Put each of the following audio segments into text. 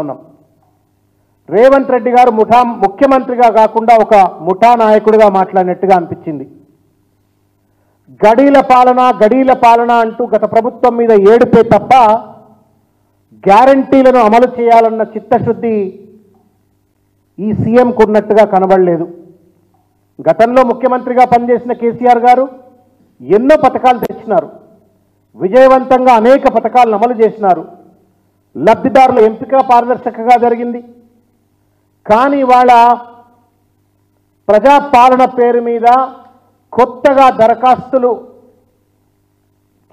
ఉన్నాం. రేవంత్ రెడ్డి గారు ముఖ్యమంత్రిగా కాకుండా ఒక ముఠా నాయకుడిగా మాట్లాడినట్టుగా అనిపించింది. గడీల పాలన అంటూ గత ప్రభుత్వం మీద ఏడుపే తప్ప గ్యారంటీలను అమలు చేయాలన్న చిత్తశుద్ధి ఈ సీఎంకు ఉన్నట్టుగా కనబడలేదు. గతంలో ముఖ్యమంత్రిగా పనిచేసిన కేసీఆర్ గారు ఎన్నో పథకాలు తెచ్చినారు, విజయవంతంగా అనేక పథకాలను అమలు చేసినారు, లబ్ధిదారుల ఎంపిక పారదర్శకంగా జరిగింది. కానీ ఇవాళ ప్రజాపాలన పేరు మీద కొత్తగా దరఖాస్తులు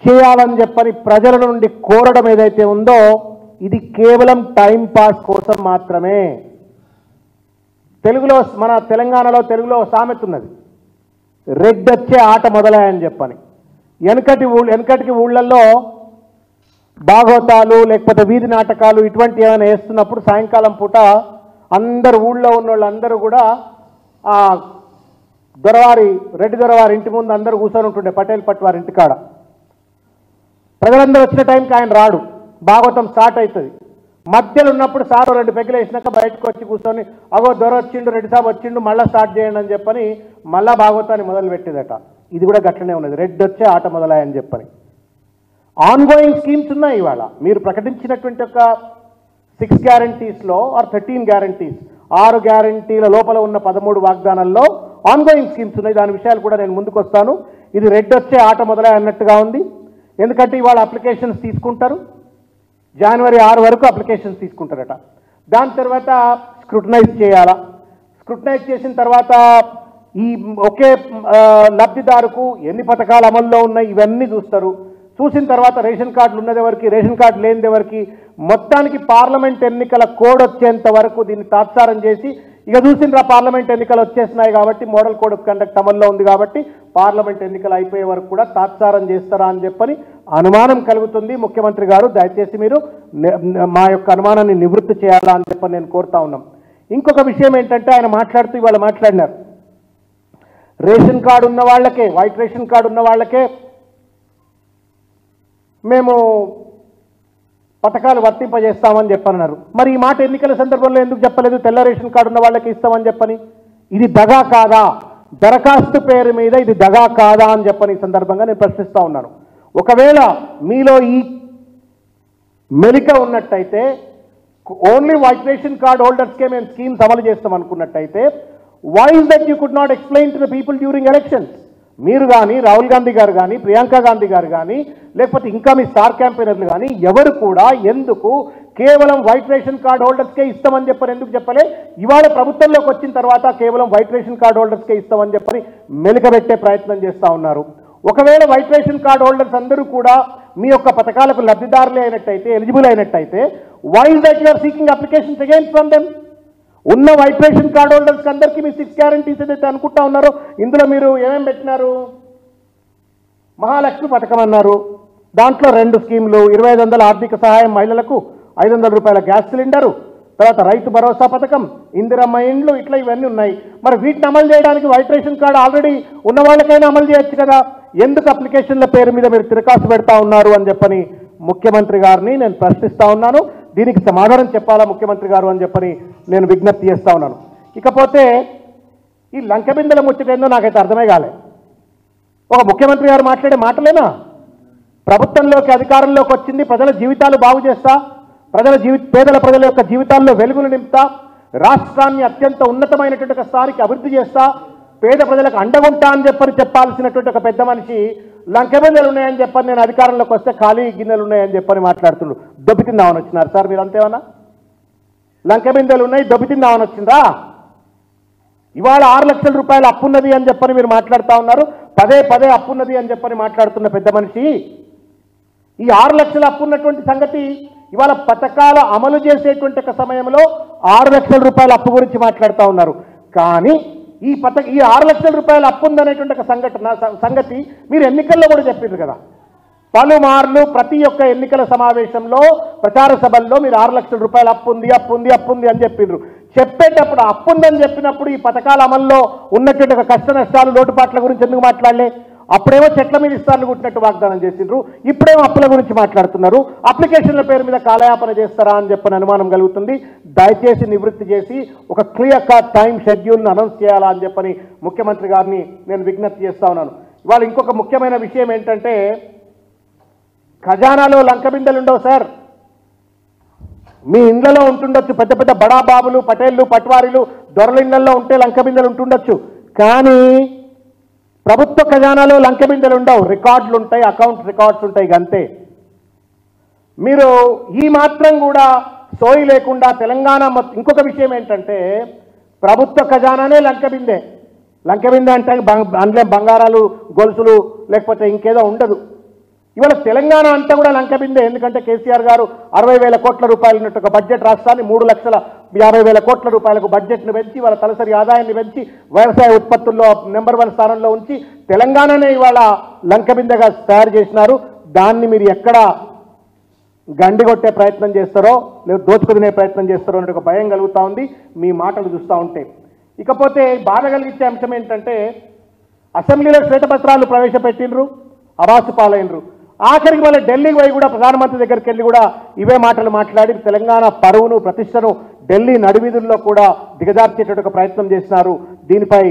చేయాలని చెప్పని ప్రజల నుండి కోరడం ఏదైతే ఉందో ఇది కేవలం టైం పాస్ కోసం మాత్రమే. మన తెలంగాణలో తెలుగులో సామెత ఉన్నది, రెడ్డొచ్చే ఆట మొదలయ్యని చెప్పని. వెనకటికి ఊళ్ళల్లో భాగవతాలు లేకపోతే వీధి నాటకాలు ఇటువంటి ఏమైనా వేస్తున్నప్పుడు సాయంకాలం పూట అందరు ఊళ్ళో ఉన్న వాళ్ళందరూ కూడా ఆ రెడ్డి దొరవారి ఇంటి ముందు అందరూ కూర్చొని ఉంటుండే, పటేల్ పట్టు వారి ఇంటికాడ. ప్రజలందరూ వచ్చిన టైంకి ఆయన రాడు, భాగవతం స్టార్ట్ అవుతుంది. మధ్యలో ఉన్నప్పుడు సారు 2 పెగ్గులు వేసినాక బయటకు వచ్చి కూర్చొని అగో దొర వచ్చిండు, రెడ్డి సాబ్ వచ్చిండు, మళ్ళీ స్టార్ట్ చేయండి అని చెప్పని మళ్ళా భాగవతాన్ని మొదలు పెట్టేదట. ఇది కూడా గట్లనే ఉన్నది, రెడ్డి వచ్చే ఆట మొదలాయని చెప్పని. ఆన్గోయింగ్ స్కీమ్స్ ఉన్నాయి. ఇవాళ మీరు ప్రకటించినటువంటి ఒక 6 గ్యారంటీస్లో ఆర్ 13 గ్యారంటీస్, 6 గ్యారంటీల లోపల ఉన్న 13 వాగ్దానాల్లో ఆన్గోయింగ్ స్కీమ్స్ ఉన్నాయి. దాని విషయాలు కూడా నేను ముందుకు వస్తాను. ఇది రెడ్డి వచ్చే ఆట మొదలై అన్నట్టుగా ఉంది. ఎందుకంటే ఇవాళ అప్లికేషన్స్ తీసుకుంటారు, జనవరి 6 వరకు అప్లికేషన్స్ తీసుకుంటారట. దాని తర్వాత స్క్రూటనైజ్ చేయాలా, స్క్రూటనైజ్ చేసిన తర్వాత ఈ ఒకే లబ్ధిదారుకు ఎన్ని పథకాలు అమల్లో ఉన్నాయి ఇవన్నీ చూస్తారు. చూసిన తర్వాత రేషన్ కార్డులు ఉన్నది ఎవరికి, రేషన్ కార్డు లేనిది ఎవరికి, మొత్తానికి పార్లమెంట్ ఎన్నికల కోడ్ వచ్చేంత వరకు దీన్ని తాత్సారం చేసి ఇక చూసిండ్రా పార్లమెంట్ ఎన్నికలు వచ్చేసినాయి కాబట్టి మోడల్ కోడ్ ఆఫ్ కండక్ట్ అమల్లో ఉంది కాబట్టి పార్లమెంట్ ఎన్నికలు అయిపోయే వరకు కూడా తాత్సారం చేస్తారా అని చెప్పని అనుమానం కలుగుతుంది. ముఖ్యమంత్రి గారు దయచేసి మీరు మా యొక్క అనుమానాన్ని నివృత్తి చేయాలా అని చెప్పని నేను కోరుతా ఉన్నాం. ఇంకొక విషయం ఏంటంటే ఆయన మాట్లాడుతూ ఇవాళ మాట్లాడినారు, రేషన్ కార్డు ఉన్న వాళ్ళకే, వైట్ రేషన్ కార్డు ఉన్న వాళ్ళకే మేము పథకాలు వర్తింపజేస్తామని చెప్పన్నారు. మరి ఈ మాట ఎన్నికల సందర్భంలో ఎందుకు చెప్పలేదు, తెల్ల రేషన్ కార్డు ఉన్న వాళ్ళకి ఇస్తామని చెప్పని? ఇది దగా కాదా, దరఖాస్తు పేరు మీద ఇది దగా కాదా అని చెప్పని ఈ సందర్భంగా నేను ప్రశ్నిస్తూ ఉన్నాను. ఒకవేళ మీలో ఈ మెలిక ఉన్నట్టయితే ఓన్లీ వైట్ రేషన్ కార్డ్ హోల్డర్స్కే మేము స్కీమ్స్ అమలు చేస్తాం అనుకున్నట్టయితే why is that you could not explain to the people during elections? మీరు కానీ, రాహుల్ గాంధీ గారు కానీ, ప్రియాంక గాంధీ గారు కానీ, లేకపోతే ఇంకా మీ స్టార్ క్యాంపెయినర్లు కానీ ఎవరు కూడా ఎందుకు కేవలం వైట్ రేషన్ కార్డ్ హోల్డర్స్కే ఇస్తామని చెప్పని ఎందుకు చెప్పలే? ఇవాళ ప్రభుత్వంలోకి వచ్చిన తర్వాత కేవలం వైట్ రేషన్ కార్డ్ హోల్డర్స్కే ఇస్తామని చెప్పని మెలికబెట్టే ప్రయత్నం చేస్తూ ఉన్నారు. ఒకవేళ వైట్ రేషన్ కార్డ్ హోల్డర్స్ అందరూ కూడా మీ యొక్క పథకాలకు లబ్ధిదారులే అయినట్టయితే, ఎలిజిబుల్ అయినట్టయితే, why is that you are seeking applications again from them? ఉన్న వైట్ రేషన్ కార్డ్ హోల్డర్స్ అందరికీ మీ 6 గ్యారంటీస్ ఏదైతే అనుకుంటా ఉన్నారో ఇందులో మీరు ఏమేమి పెట్టినారు? మహాలక్ష్మి పథకం అన్నారు, దాంట్లో 2 స్కీములు, 2500 ఆర్థిక సహాయం మహిళలకు, 500 రూపాయల గ్యాస్ సిలిండరు, తర్వాత రైతు భరోసా పథకం, ఇందిరమ్మ ఇండ్లు, ఇట్లా ఇవన్నీ ఉన్నాయి. మరి వీటిని అమలు చేయడానికి వైట్ రేషన్ కార్డు ఆల్రెడీ ఉన్న వాళ్ళకైనా అమలు చేయొచ్చు కదా, ఎందుకు అప్లికేషన్ల పేరు మీద మీరు తిరకాసు పెడతా ఉన్నారు అని చెప్పని ముఖ్యమంత్రి గారిని నేను ప్రశ్నిస్తూ ఉన్నాను. దీనికి సమాధానం చెప్పాలా ముఖ్యమంత్రి గారు అని చెప్పని నేను విజ్ఞప్తి చేస్తూ ఉన్నాను. ఇకపోతే ఈ లంకెబిందెల ముచ్చటేందో నాకైతే అర్థమే కాలే. ఒక ముఖ్యమంత్రి గారు మాట్లాడే మాటలేనా? ప్రభుత్వంలోకి అధికారంలోకి వచ్చింది ప్రజల జీవితాలు బాగు చేస్తా, పేదల ప్రజల యొక్క జీవితాల్లో వెలుగులు నింపుతా, రాష్ట్రాన్ని అత్యంత ఉన్నతమైనటువంటి ఒక స్థాయికి అభివృద్ధి చేస్తా, పేద ప్రజలకు అండగుంటా అని చెప్పాల్సినటువంటి ఒక పెద్ద మనిషి లంకెబిందెలు ఉన్నాయని చెప్పని నేను అధికారంలోకి వస్తే ఖాళీ గిన్నెలు ఉన్నాయని చెప్పని మాట్లాడుతుండ్రు. దొబ్బితిందామని వచ్చినారు సార్ మీరు అంతేమన్నా? లంకెబిందెలు ఉన్నాయి దొబ్బితిందామని వచ్చిందా? ఇవాళ 6 లక్షల రూపాయలు అప్పున్నది అని చెప్పని మీరు మాట్లాడుతూ ఉన్నారు, పదే అప్పున్నది అని చెప్పని మాట్లాడుతున్న పెద్ద మనిషి ఈ 6 లక్షల అప్పున్నటువంటి సంగతి ఇవాళ పథకాల అమలు చేసేటువంటి ఒక సమయంలో 6 లక్షల రూపాయల అప్పు గురించి మాట్లాడుతూ ఉన్నారు. కానీ ఈ 6 లక్షల రూపాయల అప్పు ఉందనేటువంటి ఒక సంగతి మీరు ఎన్నికల్లో కూడా చెప్పారు కదా. పలుమార్లు ప్రతి ఒక్క ఎన్నికల సమావేశంలో, ప్రచార సభల్లో మీరు 6 లక్షల రూపాయల అప్పు ఉంది అని చెప్పారు. చెప్పేటప్పుడు అప్పు ఉందని చెప్పినప్పుడు ఈ పథకాల అమల్లో ఉన్నటువంటి ఒక కష్ట నష్టాలు, లోటుపాట్ల గురించి ఎందుకు మాట్లాడలే? అప్పుడేమో చెట్ల మీద ఇస్తారని కుట్టినట్టు వాగ్దానం చేసిండ్రు, ఇప్పుడేమో అప్పుల గురించి మాట్లాడుతున్నారు. అప్లికేషన్ల పేరు మీద కాలయాపన చేస్తారా అని చెప్పని అనుమానం కలుగుతుంది. దయచేసి నివృత్తి చేసి ఒక క్లియర్ కట్ టైం షెడ్యూల్ని అనౌన్స్ చేయాలా అని చెప్పని ముఖ్యమంత్రి గారిని నేను విజ్ఞప్తి చేస్తా ఉన్నాను. ఇవాళ ఇంకొక ముఖ్యమైన విషయం ఏంటంటే, ఖజానాలో లంకబిందెలు ఉండవు సార్. మీ ఇండ్లలో ఉంటుండొచ్చు, పెద్ద పెద్ద బడాబాబులు, పటేళ్లు, పట్వారీలు, దొరల ఇళ్లలో ఉంటే లంకబిందెలు ఉంటుండొచ్చు. కానీ ప్రభుత్వ ఖజానాలో లంకబిందెలు ఉండవు, రికార్డులు ఉంటాయి, అకౌంట్ రికార్డ్స్ ఉంటాయి. అంతే. మీరు ఈ మాత్రం కూడా సోయి లేకుండా తెలంగాణ ఇంకొక విషయం ఏంటంటే, ప్రభుత్వ ఖజానానే లంకబిందె. లంకబిందె అంటే అందులో బంగారాలు, గొలుసులు లేకపోతే ఇంకేదో ఉండదు. ఇవాళ తెలంగాణ అంతా కూడా లంకబిందే. ఎందుకంటే కేసీఆర్ గారు 60,000 కోట్ల రూపాయలు ఉన్నట్టు ఒక బడ్జెట్ రాష్ట్రాన్ని 3,50,000 కోట్ల రూపాయలకు బడ్జెట్ను పెంచి వాళ్ళ తలసరి ఆదాయాన్ని పెంచి వ్యవసాయ ఉత్పత్తుల్లో నెంబర్ 1 స్థానంలో ఉంచి తెలంగాణనే ఇవాళ లంకబిందెగా తయారు చేసినారు. దాన్ని మీరు ఎక్కడ గండిగొట్టే ప్రయత్నం చేస్తారో లేదా దోచుకునే ప్రయత్నం చేస్తారో అనే ఒక భయం కలుగుతూ ఉంది మీ మాటలు చూస్తూ ఉంటే. ఇకపోతే బాధ కలిగించే అంశం ఏంటంటే, అసెంబ్లీలో శ్వేతపత్రాలు ప్రవేశపెట్టినరు, అబాసు పాలైనరు. ఆఖరికి మళ్ళీ ఢిల్లీకి పోయి కూడా ప్రధానమంత్రి దగ్గరికి వెళ్ళి కూడా ఇవే మాటలు మాట్లాడి తెలంగాణ పరువును, ప్రతిష్టను ఢిల్లీ నడివీధుల్లో కూడా దిగజార్చేట ఒక ప్రయత్నం చేసినారు. దీనిపై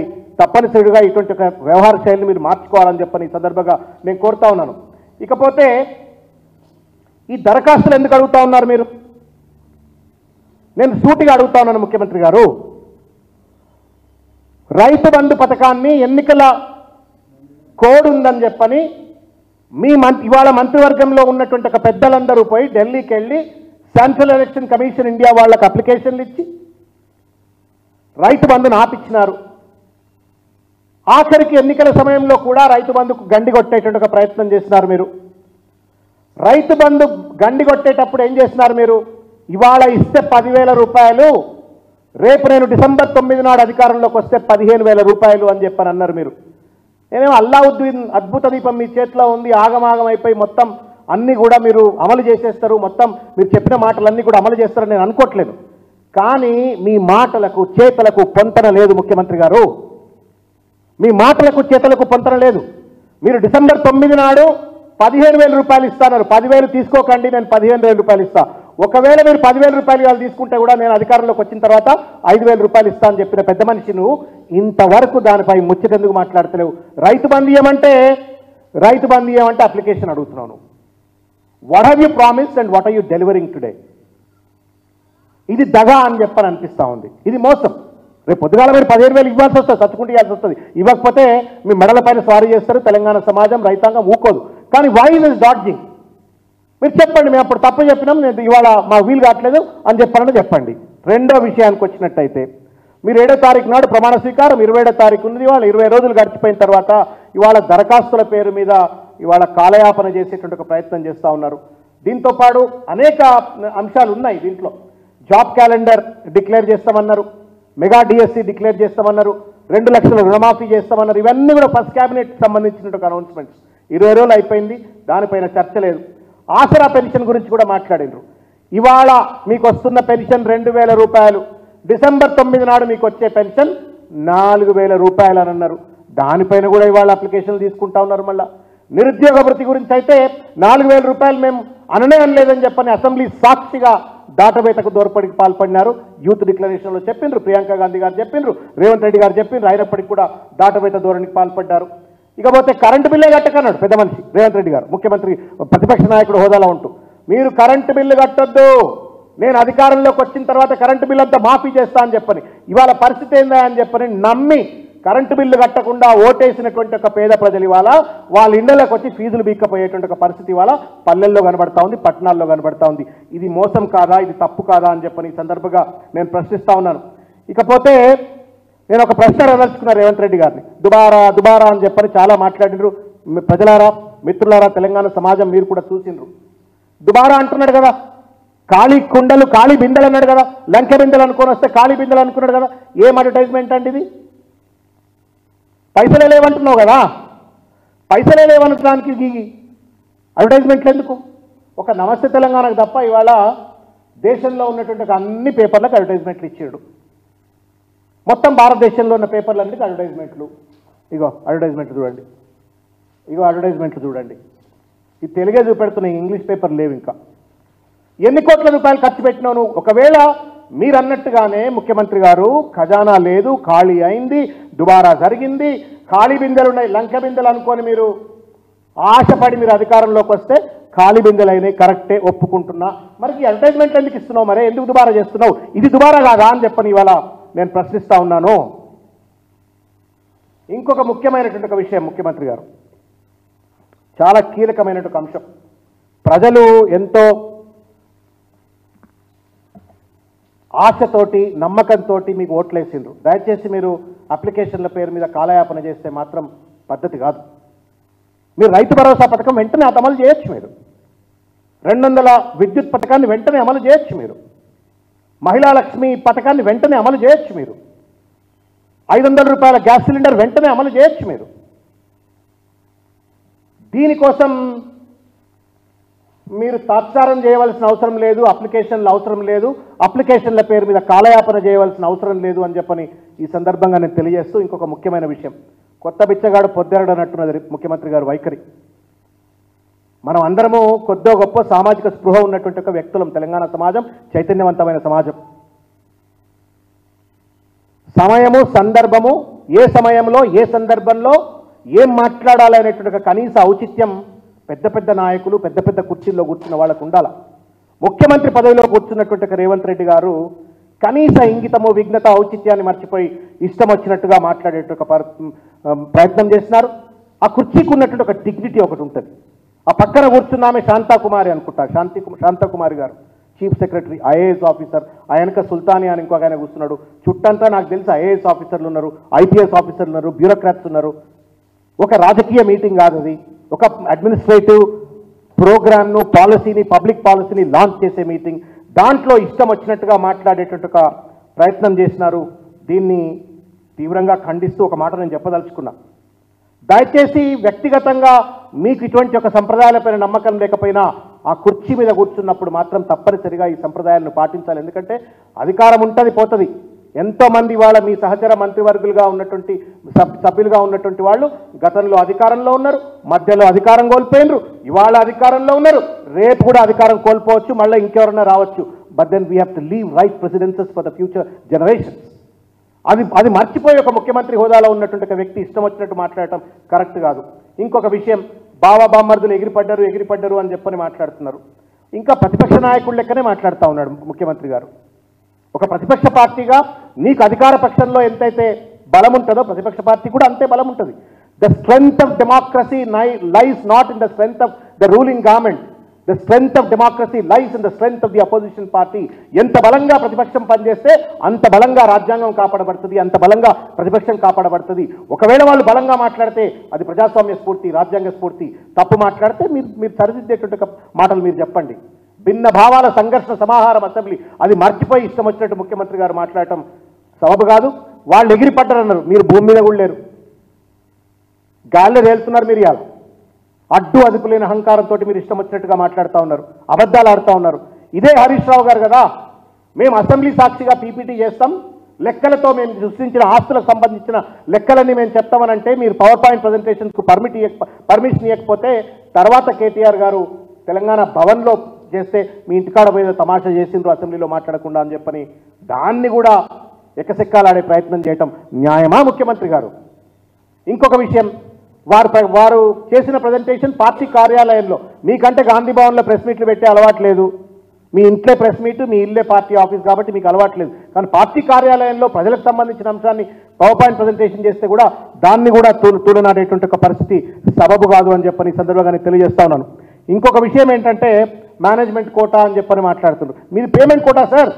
తప్పనిసరిగా ఇటువంటి ఒక వ్యవహార శైలిని మీరు మార్చుకోవాలని చెప్పని ఈ సందర్భంగా నేను కోరుతా ఉన్నాను. ఇకపోతే ఈ దరఖాస్తులు ఎందుకు అడుగుతా ఉన్నారు మీరు? నేను సూటిగా అడుగుతా ఉన్నాను ముఖ్యమంత్రి గారు. రైతు బంధు పథకాన్ని ఎన్నికల కోడ్ ఉందని చెప్పని ఇవాళ మంత్రివర్గంలో ఉన్నటువంటి ఒక పెద్దలందరూ పోయి ఢిల్లీకి వెళ్ళి సెంట్రల్ ఎలక్షన్ కమిషన్ ఇండియా వాళ్ళకు అప్లికేషన్లు ఇచ్చి రైతు బంధును ఆపిచ్చినారు. ఆఖరికి ఎన్నికల సమయంలో కూడా రైతు బంధుకు గండి కొట్టేటువంటి ఒక ప్రయత్నం చేసినారు మీరు. రైతు బంధు గండి కొట్టేటప్పుడు ఏం చేసినారు మీరు? ఇవాళ ఇస్తే 10,000 రూపాయలు, రేపు నేను డిసెంబర్ 9 నాడు అధికారంలోకి వస్తే 15,000 రూపాయలు అని చెప్పని అన్నారు మీరు. నేనేమో అల్లావుద్దీన్ అద్భుత దీపం మీ చేతిలో ఉంది, ఆగమాగం అయిపోయి మొత్తం అన్నీ కూడా మీరు అమలు చేసేస్తారు, మొత్తం మీరు చెప్పిన మాటలన్నీ కూడా అమలు చేస్తారని నేను అనుకోవట్లేదు. కానీ మీ మాటలకు చేతలకు పొంతన లేదు ముఖ్యమంత్రి గారు. మీ మాటలకు చేతలకు పొంతన లేదు. మీరు డిసెంబర్ 9 నాడు 15,000 రూపాయలు ఇస్తాన్నారు. 10,000 తీసుకోకండి, నేను 15,000 రూపాయలు ఇస్తా. ఒకవేళ మీరు 10,000 రూపాయలు వాళ్ళు తీసుకుంటే కూడా నేను అధికారంలోకి వచ్చిన తర్వాత 5,000 రూపాయలు ఇస్తా అని చెప్పిన పెద్ద మనిషి నువ్వు ఇంతవరకు దానిపై ముచ్చటెందుకు మాట్లాడతలేవు? రైతు బంధు ఇవ్వమంటే అప్లికేషన్ అడుగుతున్నాను. What have you promised and what are you delivering today? ఇది దగా అని చెప్పని అనిపిస్తూ ఉంది. ఇది మోసం. రేపు పొద్దుగాల మీరు 15,000 ఇవ్వాల్సి వస్తుంది, చచ్చుకుంటూ ఇవ్వాల్సి వస్తుంది. ఇవ్వకపోతే మీ మెడల పైన స్వారీ చేస్తారు. తెలంగాణ సమాజం, రైతాంగం ఊకోదు. కానీ వై ఇస్ డాడ్జింగ్? మీరు చెప్పండి, మేము అప్పుడు తప్పు చెప్పినాం, నేను ఇవాళ మా వీలు కావట్లేదు అని చెప్పండి. రెండో విషయానికి వచ్చినట్టయితే, మీరు 7వ తారీఖు నాడు ప్రమాణ స్వీకారం, 27వ తారీఖు ఉన్నది. ఇవాళ 20 రోజులు గడిచిపోయిన తర్వాత ఇవాళ దరఖాస్తుల పేరు మీద ఇవాళ కాలయాపన చేసేటువంటి ఒక ప్రయత్నం చేస్తూ ఉన్నారు. దీంతో పాటు అనేక అంశాలు ఉన్నాయి దీంట్లో. జాబ్ క్యాలెండర్ డిక్లేర్ చేస్తామన్నారు, మెగా డిఎస్సి డిక్లేర్ చేస్తామన్నారు, 2 లక్షల రుణమాఫీ చేస్తామన్నారు. ఇవన్నీ కూడా ఫస్ట్ క్యాబినెట్ సంబంధించినటువంటి అనౌన్స్మెంట్స్. 20 రోజులు అయిపోయింది, దానిపైన చర్చ లేదు. ఆసరా పెన్షన్ గురించి కూడా మాట్లాడినరు. ఇవాళ మీకు వస్తున్న పెన్షన్ 2,000 రూపాయలు, డిసెంబర్ 9 నాడు మీకు వచ్చే పెన్షన్ 4,000 రూపాయలు అని అన్నారు. దానిపైన కూడా ఇవాళ అప్లికేషన్లు తీసుకుంటా ఉన్నారు. మళ్ళా నిరుద్యోగ భృతి గురించి అయితే 4,000 రూపాయలు మేము అనలేదని చెప్పని అసెంబ్లీ సాక్షిగా దాటవేతకు దూరపడికి పాల్పడినారు. యూత్ డిక్లరేషన్లో చెప్పిండ్రు, ప్రియాంక గాంధీ గారు చెప్పిండ్రు, రేవంత్ రెడ్డి గారు చెప్పిండ్రు. అయినప్పటికీ కూడా దాటవేత ధోరణికి పాల్పడ్డారు. ఇకపోతే కరెంటు బిల్లే కట్టకన్నాడు పెద్ద మనిషి రేవంత్ రెడ్డి గారు, ముఖ్యమంత్రి ప్రతిపక్ష నాయకుడు హోదాలో ఉంటూ. మీరు కరెంటు బిల్లు కట్టొద్దు, నేను అధికారంలోకి వచ్చిన తర్వాత కరెంటు బిల్లు అంతా మాఫీ చేస్తా అని చెప్పని, ఇవాళ పరిస్థితి ఏందా అని చెప్పని నమ్మి కరెంటు బిల్లు కట్టకుండా ఓటేసినటువంటి ఒక పేద ప్రజలు ఇవాళ వాళ్ళ ఇళ్లలోకి వచ్చి ఫీజులు బీక్కపోయేటువంటి ఒక పరిస్థితి ఇవాళ పల్లెల్లో కనబడతా ఉంది, పట్టణాల్లో కనబడతా ఉంది. ఇది మోసం కాదా, ఇది తప్పు కాదా అని చెప్పని ఈ సందర్భంగా నేను ప్రశ్నిస్తా ఉన్నాను. ఇకపోతే నేను ఒక ప్రశ్న అడగదలుచుకున్నాను రేవంత్ రెడ్డి గారిని. దుబారా అని చెప్పని చాలా మాట్లాడినరు. ప్రజలారా, మిత్రులారా, తెలంగాణ సమాజం మీరు కూడా చూసినరు. దుబారా అంటున్నాడు కదా, ఖాళీ కుండలు ఖాళీ బిందెలు అన్నాడు కదా, లంకె బిందెలు అనుకొని వస్తే ఖాళీ బిందెలు అనుకున్నాడు కదా. ఏం అడ్వర్టైజ్మెంట్ అండి ఇది? పైసలే లేవంటున్నావు కదా, పైసలే లేవనడానికి ఈ అడ్వర్టైజ్మెంట్లు ఎందుకు? ఒక నమస్తే తెలంగాణకు తప్ప ఇవాళ దేశంలో ఉన్నటువంటి అన్ని పేపర్లకు అడ్వర్టైజ్మెంట్లు ఇచ్చాడు. మొత్తం భారతదేశంలో ఉన్న పేపర్లన్నిటికీ అడ్వర్టైజ్మెంట్లు. ఇగో అడ్వర్టైజ్మెంట్ చూడండి. ఇగో అడ్వర్టైజ్మెంట్లు చూడండి, ఇది తెలుగే చూపెడుతున్నాయి, ఇంగ్లీష్ పేపర్ లేవు. ఇంకా ఎన్ని కోట్ల రూపాయలు ఖర్చు పెట్టినావు నువ్వు? ఒకవేళ మీరు అన్నట్టుగానే ముఖ్యమంత్రి గారు ఖజానా లేదు, ఖాళీ అయింది, దుబారా జరిగింది, ఖాళీ బిందెలు ఉన్నాయి, లంక బిందెలు అనుకొని మీరు ఆశపడి మీరు అధికారంలోకి వస్తే ఖాళీ బిందెలు అయినాయి, కరెక్టే, ఒప్పుకుంటున్నా. మరి ఈ అడ్వర్టైజ్మెంట్ ఎందుకు ఇస్తున్నావు? మరి ఎందుకు దుబారా చేస్తున్నావు? ఇది దుబారా కాదా అని చెప్పని ఇవాళ నేను ప్రశ్నిస్తా ఉన్నాను. ఇంకొక ముఖ్యమైనటువంటి ఒక విషయం, ముఖ్యమంత్రి గారు చాలా కీలకమైనటువంటి అంశం. ప్రజలు ఎంతో ఆశతోటి నమ్మకంతో మీకు ఓట్లేసిండ్రు. దయచేసి మీరు అప్లికేషన్ల పేరు మీద కాలయాపన చేస్తే మాత్రం పద్ధతి కాదు. మీరు రైతు భరోసా పథకం వెంటనే అమలు చేయొచ్చు, మీరు 200 విద్యుత్ పథకాన్ని వెంటనే అమలు చేయొచ్చు, మీరు మహిళా లక్ష్మి పథకాన్ని వెంటనే అమలు చేయొచ్చు, మీరు 500 రూపాయల గ్యాస్ సిలిండర్ వెంటనే అమలు చేయొచ్చు. మీరు దీనికోసం మీరు తాత్సారం చేయవలసిన అవసరం లేదు, అప్లికేషన్లు అవసరం లేదు, అప్లికేషన్ల పేరు మీద కాలయాపన చేయవలసిన అవసరం లేదు అని చెప్పని ఈ సందర్భంగా నేను తెలియజేస్తూ, ఇంకొక ముఖ్యమైన విషయం, కొత్త బిచ్చగాడు పొద్దెరడనట్టున్నది ముఖ్యమంత్రి గారు వైఖరి. మనం అందరము కొద్దో గొప్ప సామాజిక స్పృహ ఉన్నటువంటి ఒక వ్యక్తులం. తెలంగాణ సమాజం చైతన్యవంతమైన సమాజం. సమయము, సందర్భము, ఏ సమయంలో ఏ సందర్భంలో ఏం మాట్లాడాలనేటువంటి ఒక కనీస ఔచిత్యం పెద్ద పెద్ద నాయకులు, పెద్ద పెద్ద కుర్చీల్లో కూర్చున్న వాళ్ళకు ఉండాలి. ముఖ్యమంత్రి పదవిలో కూర్చున్నటువంటి రేవంత్ రెడ్డి గారు కనీస ఇంగితము, విఘ్నత, ఔచిత్యాన్ని మర్చిపోయి ఇష్టం వచ్చినట్టుగా మాట్లాడేట ప్రయత్నం చేస్తున్నారు. ఆ కుర్చీకి ఉన్నటువంటి ఒక డిగ్నిటీ ఒకటి ఉంటుంది. ఆ పక్కన కూర్చున్నామే శాంతాకుమారి అనుకుంటా, శాంతకుమారి గారు చీఫ్ సెక్రటరీ, ఐఏఎస్ ఆఫీసర్. ఆయనక సుల్తానియా అని ఇంకొక ఆయన కూర్చున్నాడు. చుట్టంతా నాకు తెలిసి ఐఏఎస్ ఆఫీసర్లు ఉన్నారు, ఐపీఎస్ ఆఫీసర్లు ఉన్నారు, బ్యూరోక్రాట్స్ ఉన్నారు. ఒక రాజకీయ మీటింగ్ కాదు అది, ఒక అడ్మినిస్ట్రేటివ్ ప్రోగ్రామ్ను, పాలసీని, పబ్లిక్ పాలసీని లాంచ్ చేసే మీటింగ్. దాంట్లో ఇష్టం వచ్చినట్టుగా మాట్లాడేటట్టు ఒక ప్రయత్నం చేసినారు. దీన్ని తీవ్రంగా ఖండిస్తూ ఒక మాట నేను చెప్పదలుచుకున్నా. దయచేసి వ్యక్తిగతంగా మీకు ఇటువంటి ఒక సంప్రదాయాలపైన నమ్మకం లేకపోయినా ఆ కుర్చీ మీద కూర్చున్నప్పుడు మాత్రం తప్పనిసరిగా ఈ సంప్రదాయాలను పాటించాలి. ఎందుకంటే అధికారం ఉంటుంది, పోతుంది. ఎంతోమంది వాళ్ళ మీ సహచర మంత్రివర్గులుగా ఉన్నటువంటి సభ్యులుగా ఉన్నటువంటి వాళ్ళు గతంలో అధికారంలో ఉన్నారు, మధ్యలో అధికారం కోల్పోయినరు, ఇవాళ అధికారంలో ఉన్నారు, రేపు కూడా అధికారం కోల్పోవచ్చు, మళ్ళీ ఇంకెవరన్నా రావచ్చు. But then we have to leave right precedences for the future generations. అది మర్చిపోయి ఒక ముఖ్యమంత్రి హోదాలో ఉన్నటువంటి ఒక వ్యక్తి ఇష్టం వచ్చినట్టు మాట్లాడటం కరెక్ట్ కాదు. ఇంకొక విషయం, బామర్దులు ఎగిరిపడ్డారు అని చెప్పని మాట్లాడుతున్నారు. ఇంకా ప్రతిపక్ష నాయకుడు లెక్కనే మాట్లాడుతూ ఉన్నాడు ముఖ్యమంత్రి గారు. ఒక ప్రతిపక్ష పార్టీగా నీకు అధికార పక్షంలో ఎంతైతే బలం ఉంటుందో ప్రతిపక్ష పార్టీ కూడా అంతే బలం ఉంటుంది. The strength of democracy lies not in the strength of the ruling government. The strength of democracy lies in the strength of the opposition party. ఎంత బలంగా ప్రతిపక్షం పనిచేస్తే అంత బలంగా రాజ్యాంగం కాపాడబడుతుంది, అంత బలంగా ప్రతిపక్షం కాపాడబడుతుంది. ఒకవేళ వాళ్ళు బలంగా మాట్లాడితే అది ప్రజాస్వామ్య స్ఫూర్తి, రాజ్యాంగ స్ఫూర్తి. తప్పు మాట్లాడితే మీరు సరిదిద్దేటువంటి మాటలు మీరు చెప్పండి. భిన్న భావాల సంఘర్షణ సమాహారం అసెంబ్లీ, అది మర్చిపోయి ఇష్టం వచ్చినట్టు ముఖ్యమంత్రి గారు మాట్లాడటం సబబు కాదు. వాళ్ళు ఎగిరిపడ్డారన్నారు, మీరు భూమి మీద కూడా లేరు, గాల్లో తేలుతున్నారు. మీరు ఇవాళ అడ్డు అదుపు లేని అహంకారంతో మీరు ఇష్టం వచ్చినట్టుగా మాట్లాడుతూ ఉన్నారు, అబద్ధాలు ఆడుతూ ఉన్నారు. ఇదే హరీష్ రావు గారు కదా, మేము అసెంబ్లీ సాక్షిగా పీపీటీ చేస్తాం, లెక్కలతో మేము సృష్టించిన ఆస్తులకు సంబంధించిన లెక్కలన్నీ మేము చెప్తామనంటే మీరు పవర్ పాయింట్ ప్రజెంటేషన్స్కు పర్మిషన్ ఇవ్వకపోతే తర్వాత కేటీఆర్ గారు తెలంగాణ భవన్లో చేస్తే మీ ఇంటికాడ పోయేదో తమాషా చేసిండ్రు అసెంబ్లీలో మాట్లాడకుండా అని చెప్పని దాన్ని కూడా ఎకసెక్కాలాడే ప్రయత్నం చేయటం న్యాయమా ముఖ్యమంత్రి గారు? ఇంకొక విషయం, వారు చేసిన ప్రజెంటేషన్ పార్టీ కార్యాలయంలో, మీకంటే గాంధీ భవన్లో ప్రెస్ మీట్లు పెట్టే అలవాటు లేదు. మీ ఇంట్లో ప్రెస్ మీట్, మీ ఇల్లే పార్టీ ఆఫీస్ కాబట్టి మీకు అలవాట్లేదు. కానీ పార్టీ కార్యాలయంలో ప్రజలకు సంబంధించిన అంశాన్ని పవర్ పాయింట్ ప్రజెంటేషన్ చేస్తే కూడా దాన్ని కూడా తూలనాడేటువంటి ఒక పరిస్థితి సబబు కాదు అని చెప్పని ఈ సందర్భంగా నేను తెలియజేస్తా ఉన్నాను. ఇంకొక విషయం ఏంటంటే మేనేజ్మెంట్ కోటా అని చెప్పని మాట్లాడుతున్నారు. మీది పేమెంట్ కోటా సార్,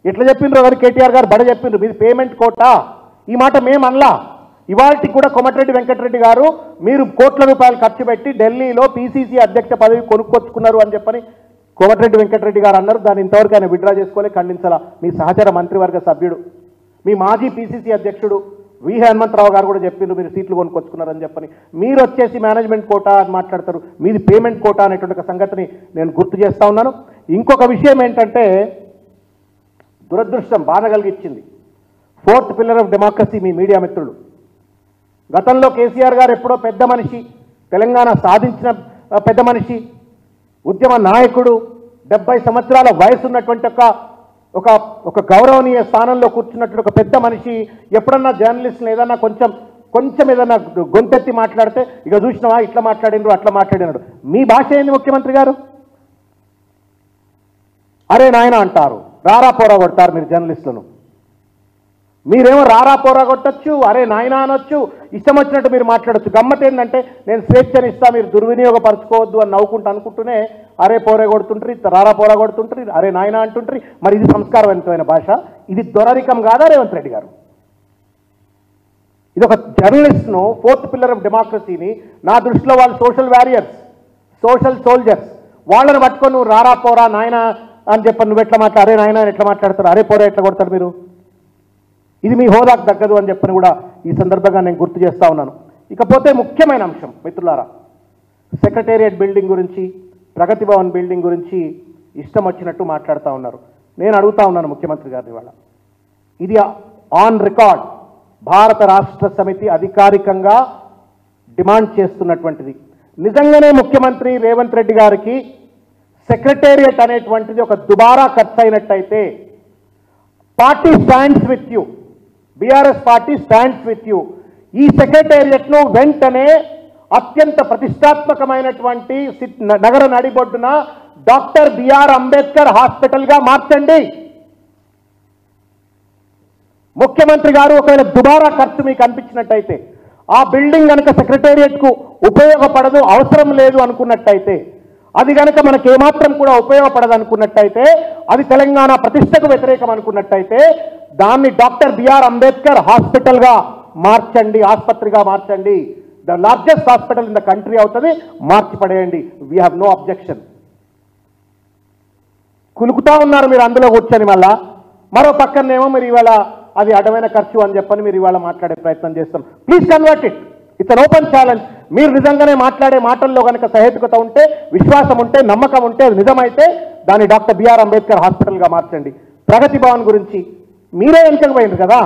ఎట్లా చెప్పిండ్రు గారు కేటీఆర్ గారు బడ చెప్పిండ్రు, మీది పేమెంట్ కోటా. ఈ మాట మేము అనలా. ఇవాళకి కూడా కోమటిరెడ్డి వెంకటరెడ్డి గారు మీరు కోట్ల రూపాయలు ఖర్చు పెట్టి ఢిల్లీలో పీసీసీ అధ్యక్ష పదవి కొనుక్కొచ్చుకున్నారు అని చెప్పని కోమటిరెడ్డి వెంకటరెడ్డి గారు అన్నారు. దాన్ని ఇంతవరకు ఆయన విడ్రా చేసుకోలే, ఖండించాల. మీ సహచర మంత్రివర్గ సభ్యుడు, మీ మాజీ పీసీసీ అధ్యక్షుడు వి హనుమంతరావు గారు కూడా చెప్పిండ్రు మీరు సీట్లు కొనుక్కొచ్చుకున్నారని చెప్పని. మీరు వచ్చేసి మేనేజ్మెంట్ కోటా అని మాట్లాడతారు, మీది పేమెంట్ కోటా అనేటువంటి ఒక సంగతిని నేను గుర్తు చేస్తా ఉన్నాను. ఇంకొక విషయం ఏంటంటే దురదృష్టం, బాధ కలిగించింది, 4th pillar of democracy me media మిత్రులు. గతంలో కేసీఆర్ గారు ఎప్పుడో పెద్ద మనిషి, తెలంగాణ సాధించిన పెద్ద మనిషి, ఉద్యమ నాయకుడు, 70 సంవత్సరాల వయసు ఉన్నటువంటి ఒక గౌరవనీయ స్థానంలో కూర్చున్నటువంటి ఒక పెద్ద మనిషి ఎప్పుడన్నా జర్నలిస్ట్ని ఏదన్నా కొంచెం ఏదన్నా గొంతెత్తి మాట్లాడితే ఇక చూసినావా ఇట్లా మాట్లాడినరు అట్లా మాట్లాడినాడు. మీ భాష ఏంది ముఖ్యమంత్రి గారు? అరే నాయన అంటారు, రారా పోరా కొడతారు మీరు జర్నలిస్టులను. మీరేమో రారా పోరా కొట్టచ్చు, అరే నాయన అనొచ్చు, ఇష్టం వచ్చినట్టు మీరు మాట్లాడచ్చు. గమ్మత్ ఏంటంటే నేను స్వేచ్ఛని ఇస్తా, మీరు దుర్వినియోగపరచుకోవద్దు అని అనుకుంటూనే అరే పోరే కొడుతుంటారు, రారా పోరా కొడుతుంటారు, అరే నాయన అంటుంటారు. మరి ఇది సంస్కారవంతమైన భాష? ఇది దొరరికం కాదా రేవంత్ రెడ్డి గారు? ఇది ఒక జర్నలిస్ట్ను, 4th పిల్లర్ ఆఫ్ డెమోక్రసీని, నా దృష్టిలో వాళ్ళు సోషల్ వారియర్స్, సోషల్ సోల్జర్స్, వాళ్ళని పట్టుకొని నువ్వు రారా పోరా నాయన అని చెప్పి నువ్వు ఎట్లా అరే నాయన ఎట్లా మాట్లాడతారు, అరే పోరా ఎట్లా కొడతారు మీరు? ఇది మీ హోదాకు తగ్గదు అని చెప్పని కూడా ఈ సందర్భంగా నేను గుర్తు చేస్తా ఉన్నాను. ఇకపోతే ముఖ్యమైన అంశం మిత్రులారా, సెక్రటేరియట్ బిల్డింగ్ గురించి, ప్రగతి భవన్ బిల్డింగ్ గురించి ఇష్టం వచ్చినట్టు మాట్లాడుతూ ఉన్నారు. నేను అడుగుతా ఉన్నాను ముఖ్యమంత్రి గారిని, వాళ్ళ ఇది ఆన్ రికార్డ్ భారత రాష్ట్ర సమితి అధికారికంగా డిమాండ్ చేస్తున్నటువంటిది. నిజంగానే ముఖ్యమంత్రి రేవంత్ రెడ్డి గారికి సెక్రటేరియట్ అనేటువంటిది ఒక దుబారా ఖర్చు అయినట్టయితే, party stands with you, BRS party stands with you, ఈ సెక్రటేరియట్ను వెంటనే అత్యంత ప్రతిష్టాత్మకమైనటువంటి నగర నడిబొడ్డున డాక్టర్ బిఆర్ అంబేద్కర్ హాస్పిటల్గా మార్చండి. ముఖ్యమంత్రి గారు ఒకవేళ దుబారా ఖర్చు మీకు అనిపించినట్టయితే, ఆ బిల్డింగ్ కనుక సెక్రటేరియట్కు ఉపయోగపడదు, అవసరం లేదు అనుకున్నట్టయితే, అది కనుక మనకు ఏమాత్రం కూడా ఉపయోగపడదు అనుకున్నట్టయితే, అది తెలంగాణ ప్రతిష్టకు వ్యతిరేకం అనుకున్నట్టయితే, దాన్ని డాక్టర్ బిఆర్ అంబేద్కర్ హాస్పిటల్గా మార్చండి, ఆసుపత్రిగా మార్చండి. The largest hospital in the country అవుతుంది, మార్చి పడేయండి. We have no objection. కులుకుతా ఉన్నారు మీరు అందులో కూర్చొని. మరో పక్కనేమో మీరు ఇవాళ అది అడ్డమైన ఖర్చు అని చెప్పని మీరు ఇవాళ మాట్లాడే ప్రయత్నం చేస్తాం. Please convert it. It's an open challenge. మీరు నిజంగానే మాట్లాడే మాటల్లో కనుక సహేతుకత ఉంటే, విశ్వాసం ఉంటే, నమ్మకం ఉంటే, అది నిజమైతే దాన్ని డాక్టర్ బిఆర్ అంబేద్కర్ హాస్పిటల్గా మార్చండి. ప్రగతి భవన్ గురించి మీరే ఎన్నికకు పోయింది కదా,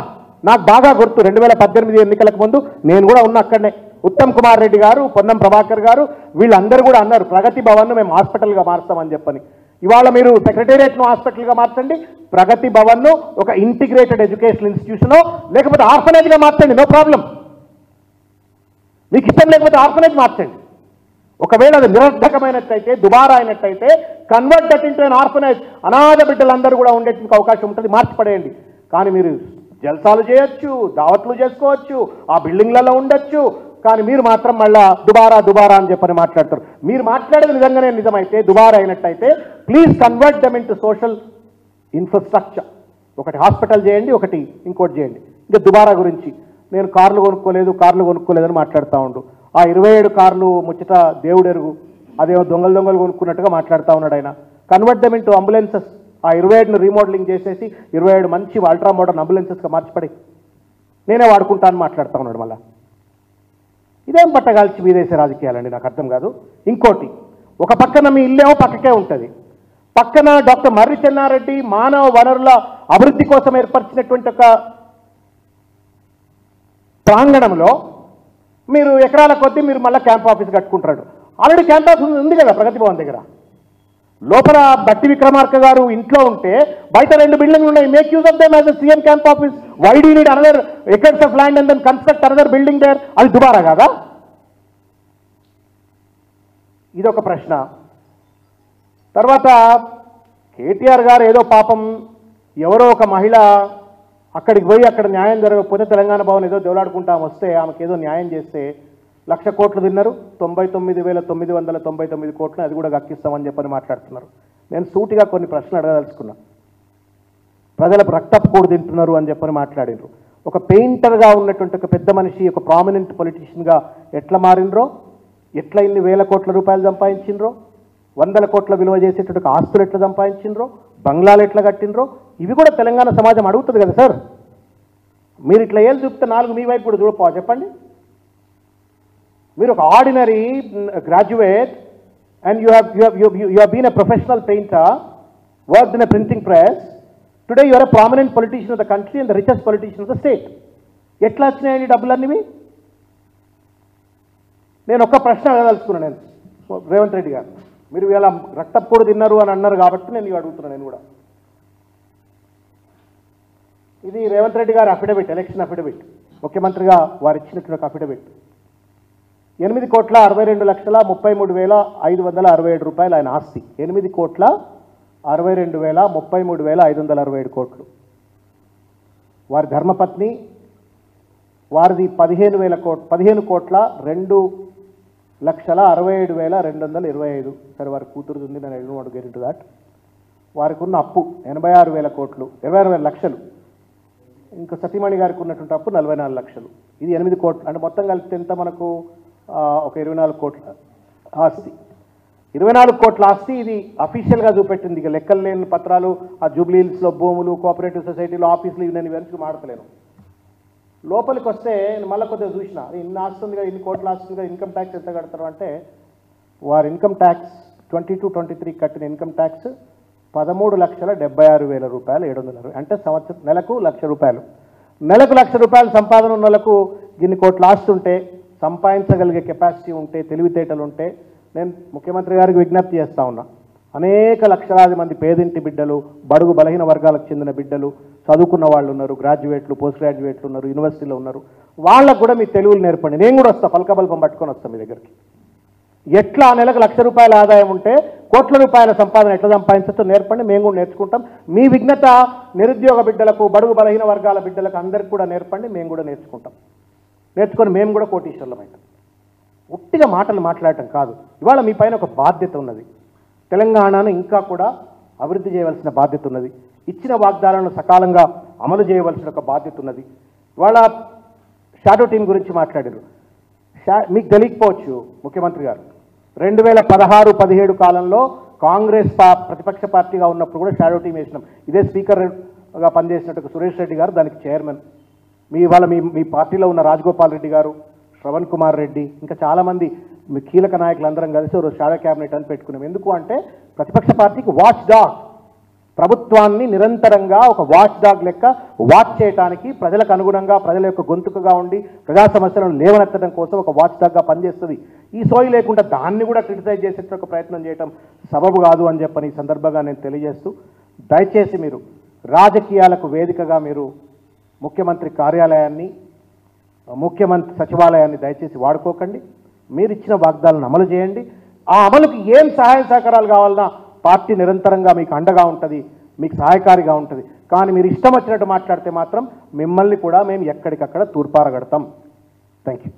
నాకు బాగా గుర్తు. 2018 ఎన్నికలకు ముందు నేను కూడా ఉన్న అక్కడనే. ఉత్తమ్ కుమార్ రెడ్డి గారు, పొన్నం ప్రభాకర్ గారు వీళ్ళందరూ కూడా అన్నారు ప్రగతి భవన్ను మేము హాస్పిటల్గా మారుస్తామని చెప్పని. ఇవాళ మీరు సెక్రటేరియట్ను హాస్పిటల్గా మార్చండి, ప్రగతి భవన్ను ఒక ఇంటిగ్రేటెడ్ ఎడ్యుకేషన్ ఇన్స్టిట్యూషనో లేకపోతే ఆర్ఫనేజ్గా మార్చండి, నో ప్రాబ్లం. మీకు ఇష్టం లేకపోతే ఆర్ఫనేజ్ మార్చండి. ఒకవేళ అది నిరర్ధకమైనట్టయితే, దుబారా అయినట్టయితే, convert that into an orphanage, అనాథ బిడ్డలందరూ కూడా ఉండేందుకు అవకాశం ఉంటుంది, మార్చిపడేయండి. కానీ మీరు జల్సాలు చేయొచ్చు, దావత్లు చేసుకోవచ్చు, ఆ బిల్డింగ్లలో ఉండొచ్చు, కానీ మీరు మాత్రం మళ్ళా దుబారా అని చెప్పని మాట్లాడతారు. మీరు మాట్లాడేది నిజంగానే నిజమైతే, దుబారా అయినట్టయితే, please convert them into social infrastructure. ఒకటి హాస్పిటల్ చేయండి, ఒకటి ఇంకోటి చేయండి. ఇంకా దుబారా గురించి నేను కార్లు కొనుక్కోలేదని మాట్లాడుతూ ఉండు. ఆ 27 కార్లు ముచ్చట దేవుడెరుగు, అదేమో దొంగలు కొనుక్కున్నట్టుగా మాట్లాడుతూ ఉన్నాడు ఆయన. Convert them into ambulances. ఆ 27ను రీమోడలింగ్ చేసేసి 27 మంచి అల్ట్రా మోడర్న్ అంబులెన్సెస్గా మార్చిపడి నేనే వాడుకుంటాను మాట్లాడుతూ ఉన్నాడు. మళ్ళీ ఇదేం పట్టగాల్చి మీదేసే రాజకీయాలండి, నాకు అర్థం కాదు. ఇంకోటి, ఒక పక్కన మీ ఇల్లేమో పక్కకే ఉంటుంది, పక్కన డాక్టర్ మర్రి చెన్నారెడ్డి మానవ వనరుల అభివృద్ధి కోసం ఏర్పరిచినటువంటి ఒక ప్రాంగణంలో మీరు ఎకరాల కొద్దీ మీరు మళ్ళీ క్యాంప్ ఆఫీస్ కట్టుకుంటారు. ఆల్రెడీ క్యాంప్ ఆఫీస్ ఉంది కదా ప్రగతి భవన్ దగ్గర. లోపల బట్టి విక్రమార్క గారు ఇంట్లో ఉంటే బయట 2 బిల్డింగ్లు ఉన్నాయి. Make use of them as a CM camp office. Why do need another acres of land and then construct another building there? అది దుబారా కాదా? ఇదొక ప్రశ్న. తర్వాత కేటీఆర్ గారు ఏదో పాపం ఎవరో ఒక మహిళ అక్కడికి పోయి అక్కడ న్యాయం జరగకపోతే తెలంగాణ భవన్ ఏదో దేవులాడుకుంటాం వస్తే ఆమెకు ఏదో న్యాయం చేస్తే 1,00,000 కోట్లు తిన్నారు, 99,999 కోట్లు అది కూడా గక్కిస్తామని చెప్పని మాట్లాడుతున్నారు. నేను సూటిగా కొన్ని ప్రశ్నలు అడగదలుచుకున్నా. ప్రజలకు రక్తపు కూడు తింటున్నారు అని చెప్పని మాట్లాడినరు. ఒక పెయింటర్గా ఉన్నటువంటి ఒక పెద్ద మనిషి, ఒక ప్రామినెంట్ పొలిటీషియన్గా ఎట్లా మారినరో, ఎట్లా ఇన్ని వేల కోట్ల రూపాయలు సంపాదించినరో, 100 కోట్ల విలువ చేసేటట్టు ఆస్తులు ఎట్లా సంపాదించినరో, బంగ్లాలు ఎట్లా కట్టినరో, ఇవి కూడా తెలంగాణ సమాజం అడుగుతుంది కదా సార్. మీరు ఇట్లా ఏళ్ళు చూపితే 4 మీ వైపు కూడా చూడపో చెప్పండి. మీరు ఒక ordinary graduate and you have been a professional painter, worked in a printing press. Today you are a prominent politician of the country and the richest politician of the state. ఎట్లా వచ్చినాయండి డబ్బులన్నీ? నేను ఒక్క ప్రశ్న అడగదలుచుకున్నాను. నేను రేవంత్ రెడ్డి గారు, మీరు ఇలా రక్తపోడు తిన్నారు అని అన్నారు కాబట్టి నేను ఇవి అడుగుతున్నాను. నేను కూడా ఇది రేవంత్ రెడ్డి గారి అఫిడవిట్, ఎలక్షన్ అఫిడవిట్, ముఖ్యమంత్రిగా వారు ఇచ్చినటువంటి అఫిడవిట్. 8,62,33,567 రూపాయలు ఆయన ఆస్తి. 8,62,33,567 కోట్లు. వారి ధర్మపత్ని వారిది 15,02,67,225. సరే, వారి కూతురుది ఉంది, నేను I don't get into that. వారికి ఉన్న అప్పు 86,000 కోట్లు, 26,000 లక్షలు. ఇంకా సతీమణి గారికి ఉన్నటువంటి అప్పు 44 లక్షలు. ఇది 8 కోట్లు. అంటే మొత్తం కలిపితే ఎంత మనకు? ఒక 24 కోట్ల ఆస్తి. 24 కోట్ల ఆస్తి. ఇది అఫీషియల్గా చూపెట్టింది. ఇక లెక్కలు లేని పత్రాలు, ఆ జూబ్లీ హిల్స్లో భూములు, కోఆపరేటివ్ సొసైటీలో ఆఫీసులు, ఇవి నేను వెనక్కి మాడతలేను. లోపలికి వస్తే మళ్ళీ కొద్దిగా చూసిన, ఇన్ని ఆస్తుందిగా, ఇన్ని కోట్ల ఆస్తుందిగా, ఇన్కమ్ ట్యాక్స్ ఎంత కడతారు అంటే, వారి ఇన్కమ్ ట్యాక్స్ 22-23 కట్టిన ఇన్కమ్ ట్యాక్స్ 13,76,000 రూపాయలు 760. అంటే సంవత్సరం నెలకు 1,00,000 రూపాయలు. నెలకు 1,00,000 రూపాయలు సంపాదన ఉన్న వాళ్ళకు ఇన్ని కోట్ల ఆస్తుంటే, సంపాదించగలిగే కెపాసిటీ ఉంటే, తెలివితేటలు ఉంటే, నేను ముఖ్యమంత్రి గారికి విజ్ఞప్తి చేస్తా ఉన్నా. అనేక లక్షలాది మంది పేదింటి బిడ్డలు, బడుగు బలహీన వర్గాలకు చెందిన బిడ్డలు, చదువుకున్న వాళ్ళు ఉన్నారు, గ్రాడ్యుయేట్లు, పోస్ట్ గ్రాడ్యుయేట్లు ఉన్నారు, యూనివర్సిటీలో ఉన్నారు. వాళ్ళకు కూడా మీ తెలుగులు నేర్పండి. నేను కూడా వస్తా, పలకబల్పం పట్టుకొని వస్తాను మీ దగ్గరికి. ఎట్లా నెలకు 1,00,000 రూపాయల ఆదాయం ఉంటే కోట్ల రూపాయల సంపాదన ఎట్లా సంపాదించచ్చో నేర్పండి. మేము కూడా నేర్చుకుంటాం. మీ విఘ్నత నిరుద్యోగ బిడ్డలకు, బడుగు బలహీన వర్గాల బిడ్డలకు అందరికీ కూడా నేర్పండి. మేము కూడా నేర్చుకుంటాం. నేర్చుకొని మేము కూడా కోటీశ్వరులమైతాం. ఉట్టిగా మాటలు మాట్లాడటం కాదు. ఇవాళ మీ పైన ఒక బాధ్యత ఉన్నది. తెలంగాణను ఇంకా కూడా అభివృద్ధి చేయవలసిన బాధ్యత ఉన్నది. ఇచ్చిన వాగ్దానాలను సకాలంగా అమలు చేయవలసిన ఒక బాధ్యత ఉన్నది. ఇవాళ షాడో టీం గురించి మాట్లాడారు. మీకు తెలియకపోవచ్చు, ముఖ్యమంత్రి గారు 2016-17 కాలంలో కాంగ్రెస్ ప్రతిపక్ష పార్టీగా ఉన్నప్పుడు కూడా షాడో టీం వేసినాం. ఇదే స్పీకర్గా పనిచేసినట్టు సురేష్ రెడ్డి గారు దానికి చైర్మన్. ఇవాళ మీ పార్టీలో ఉన్న రాజగోపాల్ రెడ్డి గారు, శ్రవణ్ కుమార్ రెడ్డి, ఇంకా చాలామంది మీ కీలక నాయకులందరం కలిసి ఒక షాడో క్యాబినెట్ అని పెట్టుకున్నాం. ఎందుకు అంటే ప్రతిపక్ష పార్టీకి వాచ్ డాగ్, ప్రభుత్వాన్ని నిరంతరంగా ఒక వాచ్ డాగ్ లెక్క వాచ్ చేయడానికి, ప్రజలకు అనుగుణంగా ప్రజల యొక్క గొంతుకగా ఉండి ప్రజా సమస్యలను లేవనెత్తడం కోసం ఒక వాచ్ డాగ్గా పనిచేస్తుంది. ఈ సోయి లేకుండా దాన్ని కూడా క్రిటిసైజ్ చేసే ఒక ప్రయత్నం చేయడం సబబు కాదు అని చెప్పని ఈ సందర్భంగా నేను తెలియజేస్తూ, దయచేసి మీరు రాజకీయాలకు వేదికగా మీరు ముఖ్యమంత్రి కార్యాలయాన్ని, ముఖ్యమంత్రి సచివాలయాన్ని దయచేసి వాడుకోకండి. మీరు ఇచ్చిన వాగ్దానాలను అమలు చేయండి. ఆ అమలుకి ఏం సహాయ సహకారాలు కావాలన్నా పార్టీ నిరంతరంగా మీకు అండగా ఉంటుంది, మీకు సహాయకారిగా ఉంటుంది. కానీ మీరు ఇష్టం వచ్చినట్టు మాట్లాడితే మాత్రం మిమ్మల్ని కూడా మేము ఎక్కడికక్కడ తూర్పారగడతాం. Thank you.